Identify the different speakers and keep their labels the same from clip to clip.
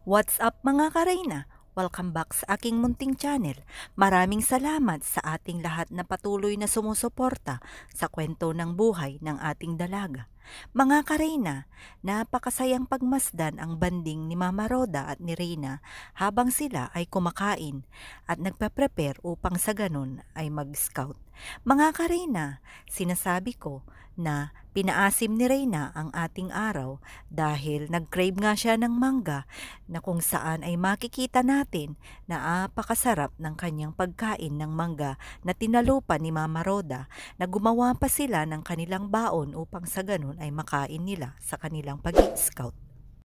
Speaker 1: What's up mga kareyna? Welcome back sa aking munting channel. Maraming salamat sa ating lahat na patuloy na sumusuporta sa kwento ng buhay ng ating dalaga. Mga kareyna, napakasayang pagmasdan ang banding ni Mama Roda at ni Reyna habang sila ay kumakain at nagpe-prepare upang sa ganun ay mag-scout. Mga kareyna, sinasabi ko na pinaasim ni Reyna ang ating araw dahil nag-crave nga siya ng mangga na kung saan ay makikita natin na apakasarap ng kanyang pagkain ng mangga na tinalupan ni Mama Roda na gumawa pa sila ng kanilang baon upang sa ganun ay makain nila sa kanilang pag-i-scout.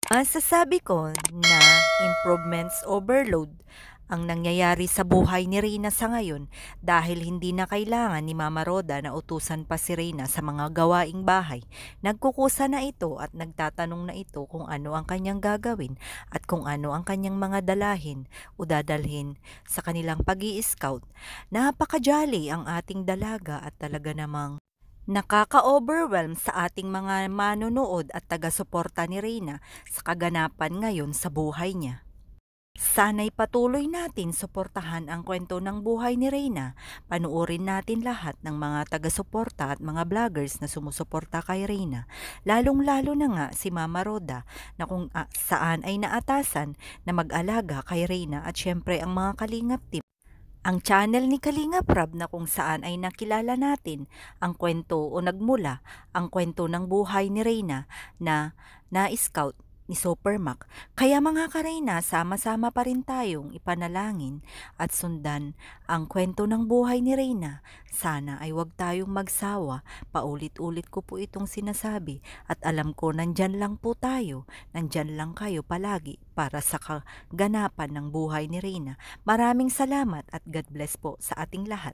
Speaker 1: Masasabi ko na improvements overload ang nangyayari sa buhay ni Reyna sa ngayon dahil hindi na kailangan ni Mama Roda na utusan pa si Reyna sa mga gawaing bahay. Nagkukusa na ito at nagtatanong na ito kung ano ang kanyang gagawin at kung ano ang kanyang mga dalahin o dadalhin sa kanilang pag-i-scout. Napaka-jolly ang ating dalaga at talaga namang nakaka-overwhelm sa ating mga manonood at taga-suporta ni Reyna sa kaganapan ngayon sa buhay niya. Sana'y patuloy natin suportahan ang kwento ng buhay ni Reyna. Panuorin natin lahat ng mga taga-suporta at mga vloggers na sumusuporta kay Reyna. Lalong-lalo na nga si Mama Roda na kung saan ay naatasan na mag-alaga kay Reyna at syempre ang mga Kalingap team. Ang channel ni Kalingap Rab na kung saan ay nakilala natin ang kwento o nagmula ang kwento ng buhay ni Reyna na na-scout ni Supermac. Kaya mga kareyna, sama-sama pa rin tayong ipanalangin at sundan ang kwento ng buhay ni Reyna. Sana ay wag tayong magsawa. Paulit-ulit ko po itong sinasabi at alam ko nandyan lang po tayo, nandyan lang kayo palagi para sa kaganapan ng buhay ni Reyna. Maraming salamat at God bless po sa ating lahat.